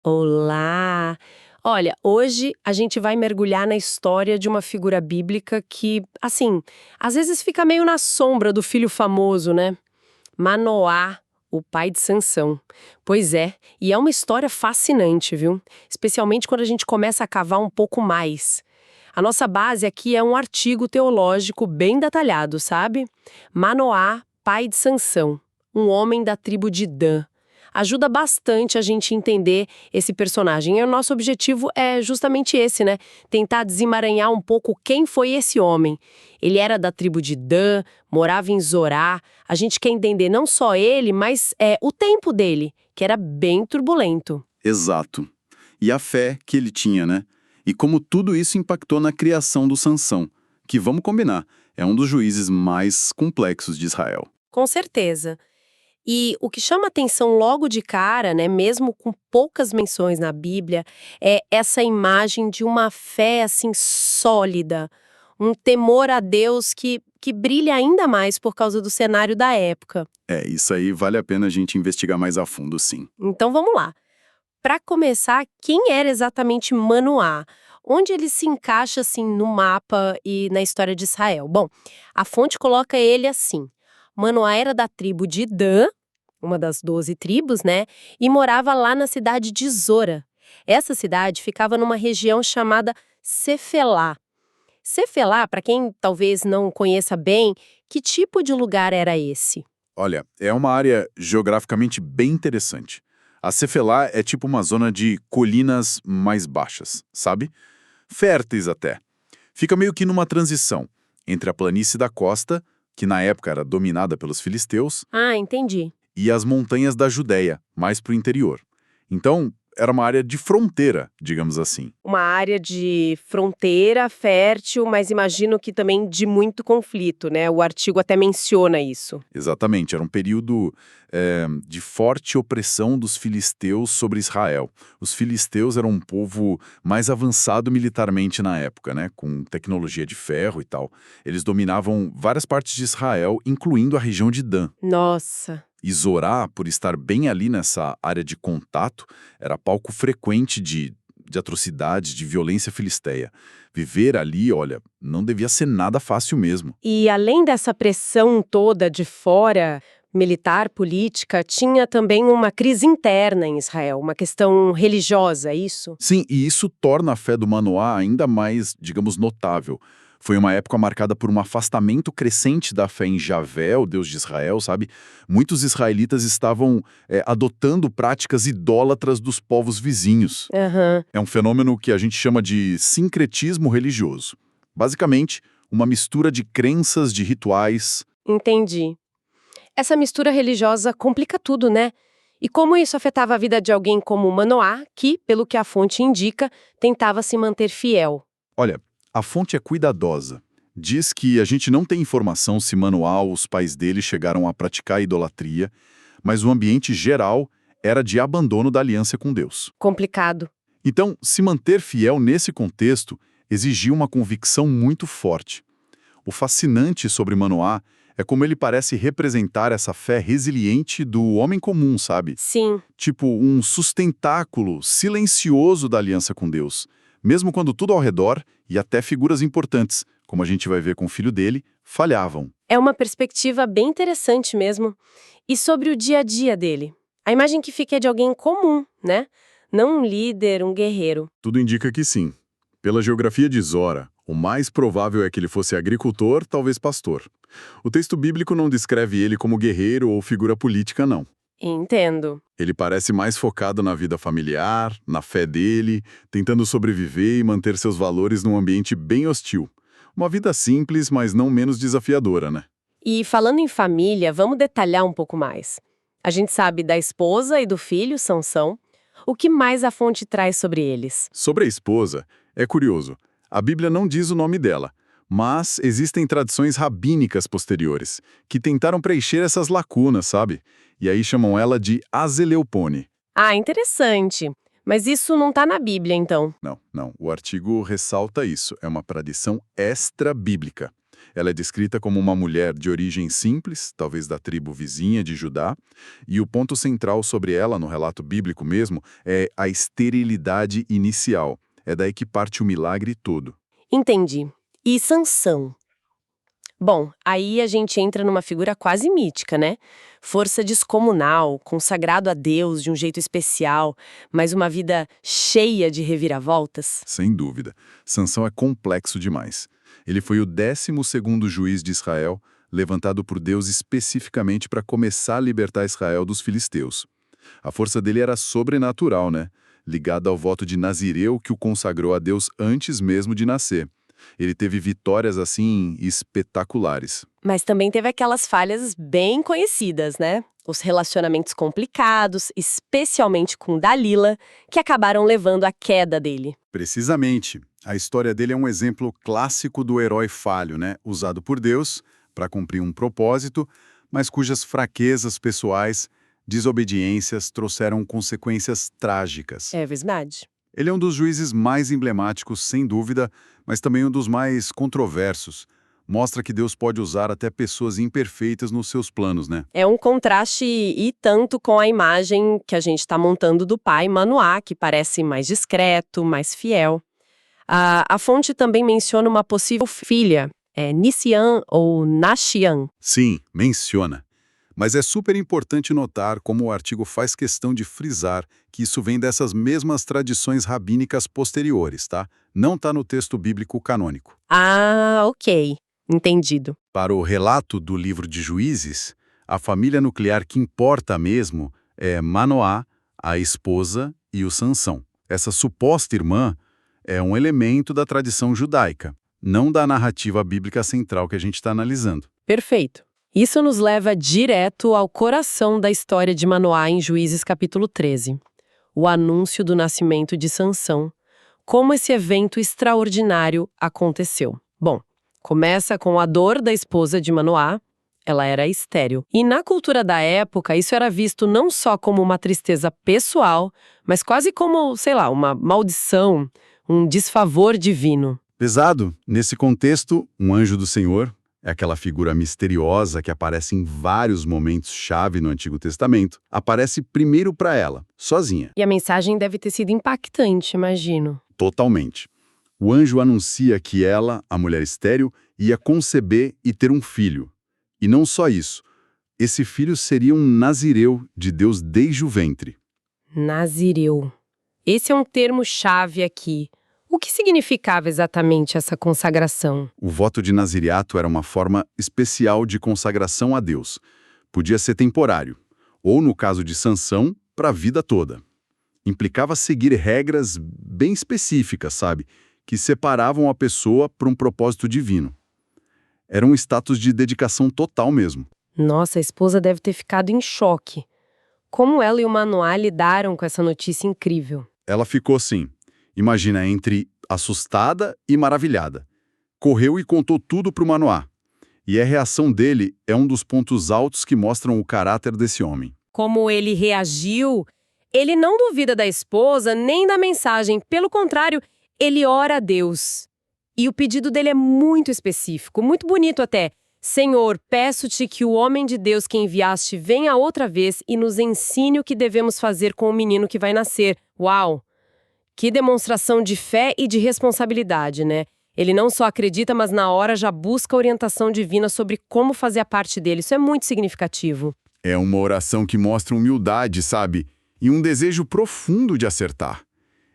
Olá! Olha, hoje a gente vai mergulhar na história de uma figura bíblica que, assim, às vezes fica meio na sombra do filho famoso, né? Manoá, o pai de Sansão. Pois é, e é uma história fascinante, viu? Especialmente quando a gente começa a cavar um pouco mais. A nossa base aqui é um artigo teológico bem detalhado, sabe? Manoá, pai de Sansão, um homem da tribo de Dan. Ajuda bastante a gente entender esse personagem. E o nosso objetivo é justamente esse, né? Tentar desemaranhar um pouco quem foi esse homem. Ele era da tribo de Dan, morava em Zorá. A gente quer entender não só ele, mas o tempo dele, que era bem turbulento. Exato. E a fé que ele tinha, né? E como tudo isso impactou na criação do Sansão, que, vamos combinar, é um dos juízes mais complexos de Israel. Com certeza. E o que chama atenção logo de cara, né, mesmo com poucas menções na Bíblia, é essa imagem de uma fé assim sólida, um temor a Deus que brilha ainda mais por causa do cenário da época. Isso aí vale a pena a gente investigar mais a fundo, sim. Então vamos lá. Para começar, quem era exatamente Manoá? Onde ele se encaixa assim no mapa e na história de Israel? Bom, a fonte coloca ele assim: Manoá era da tribo de Dan, uma das 12 tribos, né? E morava lá na cidade de Zora. Essa cidade ficava numa região chamada Cefelá. Cefelá, para quem talvez não conheça bem, que tipo de lugar era esse? Olha, é uma área geograficamente bem interessante. A Cefelá é tipo uma zona de colinas mais baixas, sabe? Férteis até. Fica meio que numa transição entre a planície da costa, que na época era dominada pelos filisteus, Ah, entendi. e as montanhas da Judéia, mais para o interior. Então, era uma área de fronteira, digamos assim. Uma área de fronteira fértil, mas imagino que também de muito conflito, né? O artigo até menciona isso. Exatamente, era um período de forte opressão dos filisteus sobre Israel. Os filisteus eram um povo mais avançado militarmente na época, né? Com tecnologia de ferro e tal. Eles dominavam várias partes de Israel, incluindo a região de Dan. Nossa. E Zorá, por estar bem ali nessa área de contato, era palco frequente de atrocidades, de violência filisteia. Viver ali, olha, não devia ser nada fácil mesmo. E além dessa pressão toda de fora, militar, política, tinha também uma crise interna em Israel, uma questão religiosa, é isso? Sim, e isso torna a fé do Manoá ainda mais, digamos, notável. Foi uma época marcada por um afastamento crescente da fé em Javé, o Deus de Israel, sabe? Muitos israelitas estavam adotando práticas idólatras dos povos vizinhos. Aham, É um fenômeno que a gente chama de sincretismo religioso. Basicamente, uma mistura de crenças, de rituais. entendi. Essa mistura religiosa complica tudo, né? E como isso afetava a vida de alguém como Manoá, que, pelo que a fonte indica, tentava se manter fiel? Olha, a fonte é cuidadosa. Diz que a gente não tem informação se Manoá ou os pais dele chegaram a praticar idolatria, mas o ambiente geral era de abandono da aliança com Deus. Complicado. Então, se manter fiel nesse contexto exigia uma convicção muito forte. O fascinante sobre Manoá é como ele parece representar essa fé resiliente do homem comum, sabe? Sim. Tipo um sustentáculo silencioso da aliança com Deus, mesmo quando tudo ao redor e até figuras importantes, como a gente vai ver com o filho dele, falhavam. É uma perspectiva bem interessante mesmo. E sobre o dia a dia dele? A imagem que fica é de alguém comum, né? Não um líder, um guerreiro. Tudo indica que sim. Pela geografia de Zora, o mais provável é que ele fosse agricultor, talvez pastor. O texto bíblico não descreve ele como guerreiro ou figura política, não. Entendo. Ele parece mais focado na vida familiar, na fé dele, tentando sobreviver e manter seus valores num ambiente bem hostil. Uma vida simples, mas não menos desafiadora, né? E falando em família, vamos detalhar um pouco mais. A gente sabe da esposa e do filho, Sansão. O que mais a fonte traz sobre eles? Sobre a esposa, é curioso. A Bíblia não diz o nome dela, mas existem tradições rabínicas posteriores que tentaram preencher essas lacunas, sabe? E aí chamam ela de Azeleupone. Ah, interessante. Mas isso não tá na Bíblia, então. Não, não. O artigo ressalta isso. É uma tradição extra-bíblica. Ela é descrita como uma mulher de origem simples, talvez da tribo vizinha de Judá, e o ponto central sobre ela, no relato bíblico mesmo, é a esterilidade inicial. É daí que parte o milagre todo. Entendi. E Sansão? Bom, aí a gente entra numa figura quase mítica, né? Força descomunal, consagrado a Deus de um jeito especial, mas uma vida cheia de reviravoltas. Sem dúvida. Sansão é complexo demais. Ele foi o 12º juiz de Israel, levantado por Deus especificamente para começar a libertar Israel dos filisteus. A força dele era sobrenatural, né? Ligada ao voto de Nazireu que o consagrou a Deus antes mesmo de nascer. Ele teve vitórias, assim, espetaculares. Mas também teve aquelas falhas bem conhecidas, né? Os relacionamentos complicados, especialmente com Dalila, que acabaram levando à queda dele. Precisamente. A história dele é um exemplo clássico do herói falho, né? Usado por Deus para cumprir um propósito, mas cujas fraquezas pessoais, desobediências, trouxeram consequências trágicas. É verdade. Ele é um dos juízes mais emblemáticos, sem dúvida, mas também um dos mais controversos. Mostra que Deus pode usar até pessoas imperfeitas nos seus planos, né? É um contraste e tanto com a imagem que a gente está montando do pai Manoá, que parece mais discreto, mais fiel. A fonte também menciona uma possível filha, Nisian ou Nashian. Sim, menciona. Mas é super importante notar como o artigo faz questão de frisar que isso vem dessas mesmas tradições rabínicas posteriores, tá? Não está no texto bíblico canônico. Ah, ok. Entendido. Para o relato do livro de Juízes, a família nuclear que importa mesmo é Manoá, a esposa e o Sansão. Essa suposta irmã é um elemento da tradição judaica, não da narrativa bíblica central que a gente está analisando. Perfeito. Isso nos leva direto ao coração da história de Manoá em Juízes capítulo 13. O anúncio do nascimento de Sansão. Como esse evento extraordinário aconteceu. Bom, começa com a dor da esposa de Manoá. Ela era estéril. E na cultura da época, isso era visto não só como uma tristeza pessoal, mas quase como, sei lá, uma maldição, um desfavor divino. Pesado, nesse contexto, um anjo do Senhor é aquela figura misteriosa que aparece em vários momentos-chave no Antigo Testamento, aparece primeiro para ela, sozinha. E a mensagem deve ter sido impactante, imagino. Totalmente. O anjo anuncia que ela, a mulher estéril, ia conceber e ter um filho. E não só isso, esse filho seria um nazireu de Deus desde o ventre. Nazireu. Esse é um termo-chave aqui. O que significava exatamente essa consagração? O voto de nazireato era uma forma especial de consagração a Deus. Podia ser temporário, ou, no caso de Sansão, para a vida toda. Implicava seguir regras bem específicas, sabe? Que separavam a pessoa para um propósito divino. Era um status de dedicação total mesmo. Nossa, a esposa deve ter ficado em choque. Como ela e o Manoá lidaram com essa notícia incrível? Ela ficou assim, imagina, entre assustada e maravilhada. Correu e contou tudo para o Manoá. E a reação dele é um dos pontos altos que mostram o caráter desse homem. Como ele reagiu? Ele não duvida da esposa nem da mensagem. Pelo contrário, ele ora a Deus. E o pedido dele é muito específico, muito bonito até. Senhor, peço-te que o homem de Deus que enviaste venha outra vez e nos ensine o que devemos fazer com o menino que vai nascer. Uau! Que demonstração de fé e de responsabilidade, né? Ele não só acredita, mas na hora já busca orientação divina sobre como fazer a parte dele. Isso é muito significativo. É uma oração que mostra humildade, sabe? E um desejo profundo de acertar.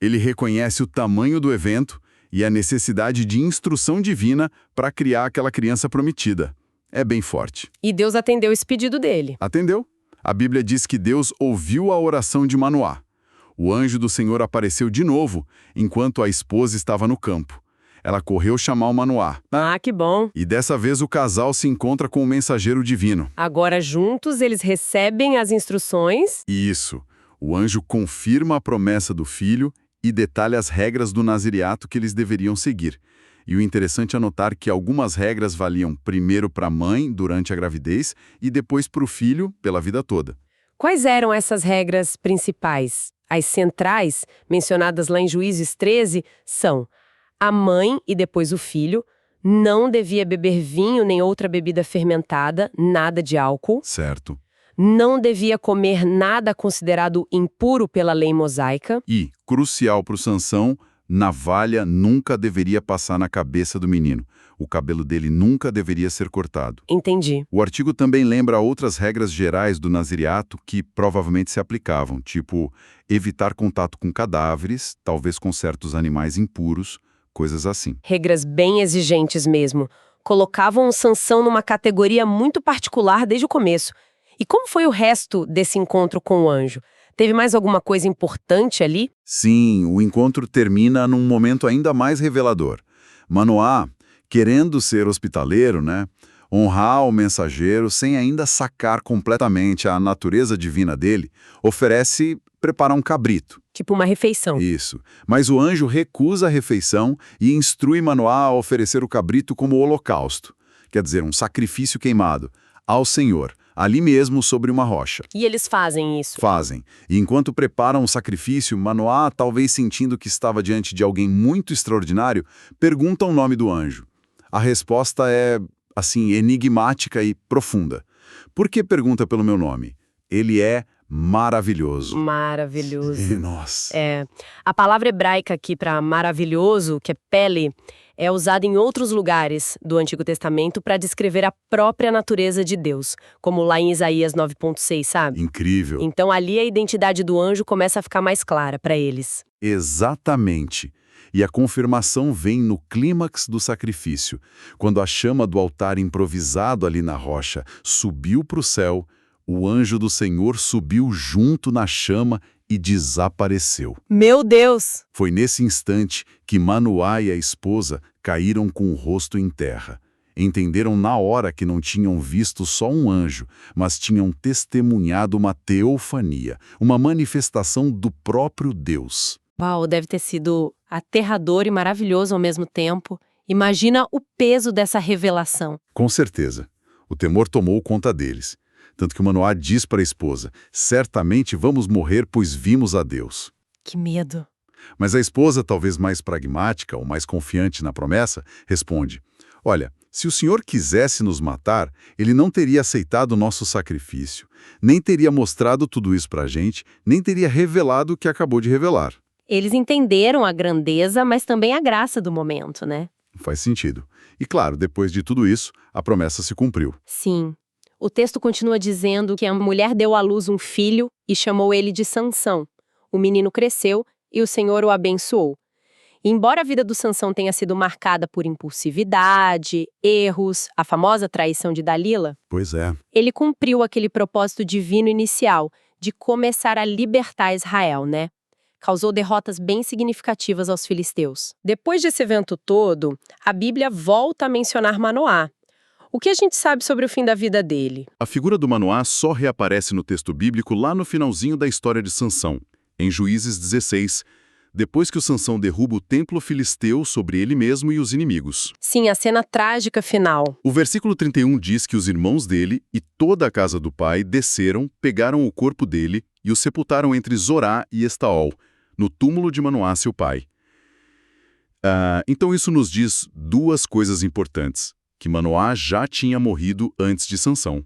Ele reconhece o tamanho do evento e a necessidade de instrução divina para criar aquela criança prometida. É bem forte. E Deus atendeu esse pedido dele. Atendeu? A Bíblia diz que Deus ouviu a oração de Manoá. O anjo do Senhor apareceu de novo, enquanto a esposa estava no campo. Ela correu chamar o Manoá. Ah, que bom. E dessa vez o casal se encontra com o mensageiro divino. Agora juntos eles recebem as instruções. Isso. O anjo confirma a promessa do filho e detalha as regras do nazireato que eles deveriam seguir. E o interessante é notar que algumas regras valiam primeiro para a mãe durante a gravidez e depois para o filho pela vida toda. Quais eram essas regras principais? As centrais, mencionadas lá em Juízes 13, são a mãe e depois o filho Não devia beber vinho nem outra bebida fermentada, nada de álcool. Certo. Não devia comer nada considerado impuro pela lei mosaica. E, crucial para o Sansão, navalha nunca deveria passar na cabeça do menino. O cabelo dele nunca deveria ser cortado. Entendi. O artigo também lembra outras regras gerais do naziriato que provavelmente se aplicavam, tipo evitar contato com cadáveres, talvez com certos animais impuros, coisas assim. Regras bem exigentes mesmo. Colocavam o Sansão numa categoria muito particular desde o começo. E como foi o resto desse encontro com o anjo? Teve mais alguma coisa importante ali? Sim, o encontro termina num momento ainda mais revelador. Manoá, querendo ser hospitaleiro, honrar o mensageiro sem ainda sacar completamente a natureza divina dele, oferece preparar um cabrito. Tipo uma refeição. Isso. Mas o anjo recusa a refeição e instrui Manoá a oferecer o cabrito como holocausto, quer dizer, um sacrifício queimado, ao Senhor, ali mesmo sobre uma rocha. E eles fazem isso? Fazem. E enquanto preparam o sacrifício, Manoá, talvez sentindo que estava diante de alguém muito extraordinário, pergunta o nome do anjo. A resposta é, enigmática e profunda. Por que pergunta pelo meu nome? Ele é maravilhoso. Maravilhoso. Nossa. A palavra hebraica aqui para maravilhoso, que é pele, é usada em outros lugares do Antigo Testamento para descrever a própria natureza de Deus, como lá em Isaías 9.6, sabe? Incrível. Então ali a identidade do anjo começa a ficar mais clara para eles. Exatamente. E a confirmação vem no clímax do sacrifício, quando a chama do altar improvisado ali na rocha subiu para o céu, o anjo do Senhor subiu junto na chama e desapareceu. Meu Deus! Foi nesse instante que Manoá e a esposa caíram com o rosto em terra. Entenderam na hora que não tinham visto só um anjo, mas tinham testemunhado uma teofania, uma manifestação do próprio Deus. Uau, deve ter sido aterrador e maravilhoso ao mesmo tempo. Imagina o peso dessa revelação. Com certeza. O temor tomou conta deles. Tanto que Manoá diz para a esposa, certamente vamos morrer, pois vimos a Deus. Que medo. Mas a esposa, talvez mais pragmática ou mais confiante na promessa, responde, olha, se o Senhor quisesse nos matar, ele não teria aceitado o nosso sacrifício, nem teria mostrado tudo isso para a gente, nem teria revelado o que acabou de revelar. Eles entenderam a grandeza, mas também a graça do momento, né? Faz sentido. E claro, depois de tudo isso, a promessa se cumpriu. Sim. O texto continua dizendo que a mulher deu à luz um filho e chamou ele de Sansão. O menino cresceu e o Senhor o abençoou. E embora a vida do Sansão tenha sido marcada por impulsividade, erros, a famosa traição de Dalila, Pois é. ele cumpriu aquele propósito divino inicial de começar a libertar Israel, né? Causou derrotas bem significativas aos filisteus. Depois desse evento todo, a Bíblia volta a mencionar Manoá. O que a gente sabe sobre o fim da vida dele? A figura do Manoá só reaparece no texto bíblico lá no finalzinho da história de Sansão, em Juízes 16, depois que o Sansão derruba o templo filisteu sobre ele mesmo e os inimigos. Sim, a cena trágica final. O versículo 31 diz que os irmãos dele e toda a casa do pai desceram, pegaram o corpo dele e o sepultaram entre Zorá e Estaol, no túmulo de Manoá, seu pai. Então isso nos diz duas coisas importantes. Que Manoá já tinha morrido antes de Sansão.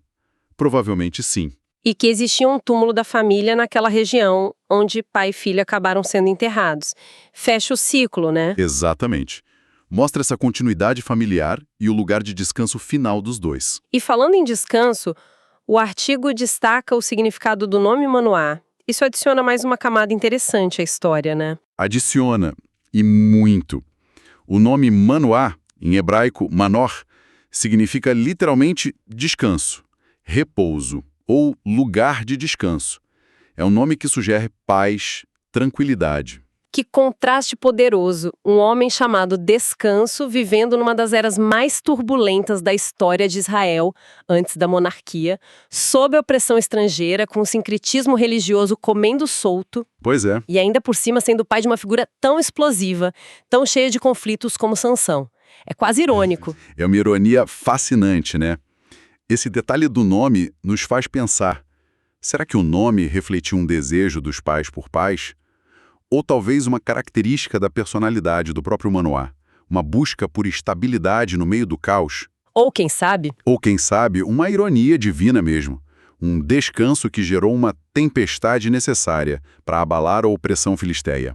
Provavelmente sim. E que existia um túmulo da família naquela região onde pai e filha acabaram sendo enterrados. Fecha o ciclo, né? Exatamente. Mostra essa continuidade familiar e o lugar de descanso final dos dois. E falando em descanso, o artigo destaca o significado do nome Manoá. Isso adiciona mais uma camada interessante à história, né? Adiciona, e muito. O nome Manoá, em hebraico Manor, significa literalmente descanso, repouso ou lugar de descanso. É um nome que sugere paz, tranquilidade. Que contraste poderoso, um homem chamado Descanso vivendo numa das eras mais turbulentas da história de Israel, antes da monarquia, sob a opressão estrangeira, com o sincretismo religioso comendo solto. Pois é. E ainda por cima sendo pai de uma figura tão explosiva, tão cheia de conflitos como Sansão. É quase irônico. É uma ironia fascinante, né? Esse detalhe do nome nos faz pensar, será que o nome refletiu um desejo dos pais por paz? Ou talvez uma característica da personalidade do próprio Manoá, uma busca por estabilidade no meio do caos. Ou quem sabe? Ou, quem sabe, uma ironia divina mesmo. Um descanso que gerou uma tempestade necessária para abalar a opressão filisteia.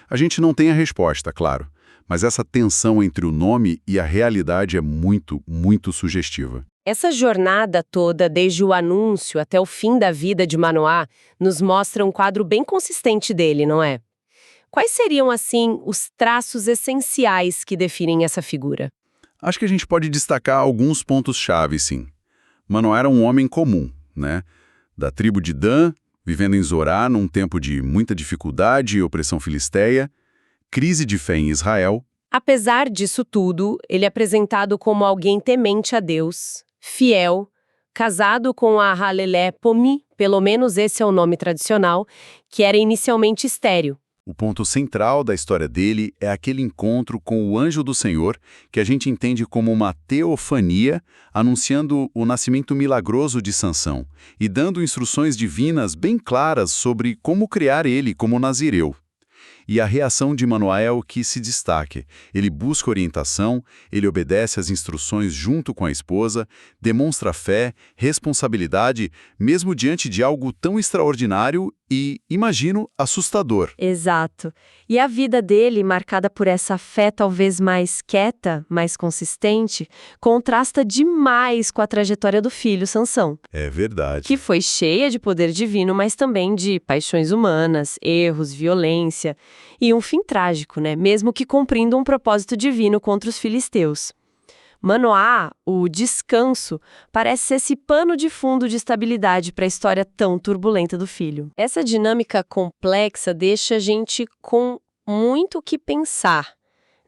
A gente não tem a resposta, claro, mas essa tensão entre o nome e a realidade é muito, muito sugestiva. Essa jornada toda, desde o anúncio até o fim da vida de Manoá, nos mostra um quadro bem consistente dele, não é? Quais seriam, assim, os traços essenciais que definem essa figura? Acho que a gente pode destacar alguns pontos-chave, sim. Manoá era um homem comum, né? Da tribo de Dan, vivendo em Zorá num tempo de muita dificuldade e opressão filisteia, crise de fé em Israel. Apesar disso tudo, ele é apresentado como alguém temente a Deus, fiel, casado com a Halelépomi, pelo menos esse é o nome tradicional, que era inicialmente estéril. O ponto central da história dele é aquele encontro com o anjo do Senhor, que a gente entende como uma teofania, anunciando o nascimento milagroso de Sansão e dando instruções divinas bem claras sobre como criar ele como nazireu. E a reação de Manoá é o que se destaque. Ele busca orientação, ele obedece às instruções junto com a esposa, demonstra fé, responsabilidade, mesmo diante de algo tão extraordinário e, imagino, assustador. Exato. E a vida dele, marcada por essa fé talvez mais quieta, mais consistente, contrasta demais com a trajetória do filho Sansão, É verdade. que foi cheia de poder divino, mas também de paixões humanas, erros, violência e um fim trágico, né? Mesmo que cumprindo um propósito divino contra os filisteus. Manoá, o descanso, parece ser esse pano de fundo de estabilidade para a história tão turbulenta do filho. Essa dinâmica complexa deixa a gente com muito o que pensar,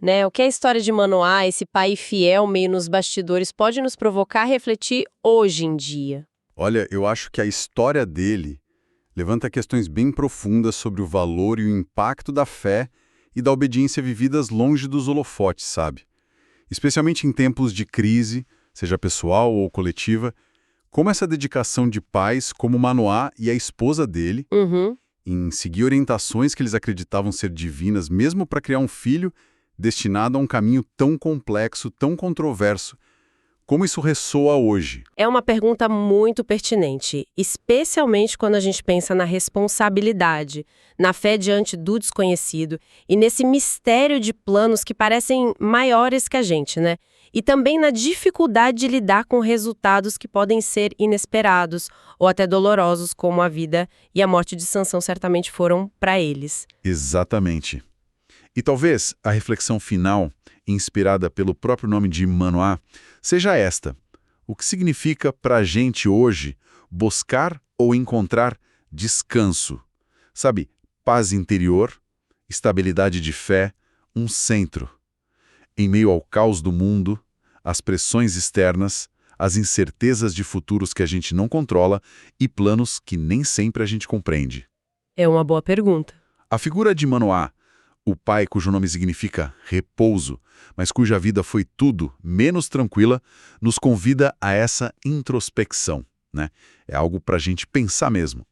né? O que a história de Manoá, esse pai fiel meio nos bastidores, pode nos provocar a refletir hoje em dia? Olha, eu acho que a história dele levanta questões bem profundas sobre o valor e o impacto da fé e da obediência vividas longe dos holofotes, sabe? Especialmente em tempos de crise, seja pessoal ou coletiva, como essa dedicação de pais como Manoá e a esposa dele, em seguir orientações que eles acreditavam ser divinas, mesmo para criar um filho destinado a um caminho tão complexo, tão controverso. Como isso ressoa hoje? É uma pergunta muito pertinente, especialmente quando a gente pensa na responsabilidade, na fé diante do desconhecido e nesse mistério de planos que parecem maiores que a gente, né? E também na dificuldade de lidar com resultados que podem ser inesperados ou até dolorosos, como a vida e a morte de Sansão certamente foram para eles. Exatamente. E talvez a reflexão final, inspirada pelo próprio nome de Manoá, seja esta: o que significa para a gente hoje buscar ou encontrar descanso? Sabe, paz interior, estabilidade de fé, um centro. Em meio ao caos do mundo, às pressões externas, às incertezas de futuros que a gente não controla e planos que nem sempre a gente compreende. É uma boa pergunta. A figura de Manoá, o pai cujo nome significa repouso, mas cuja vida foi tudo menos tranquila, nos convida a essa introspecção, né? É algo para a gente pensar mesmo.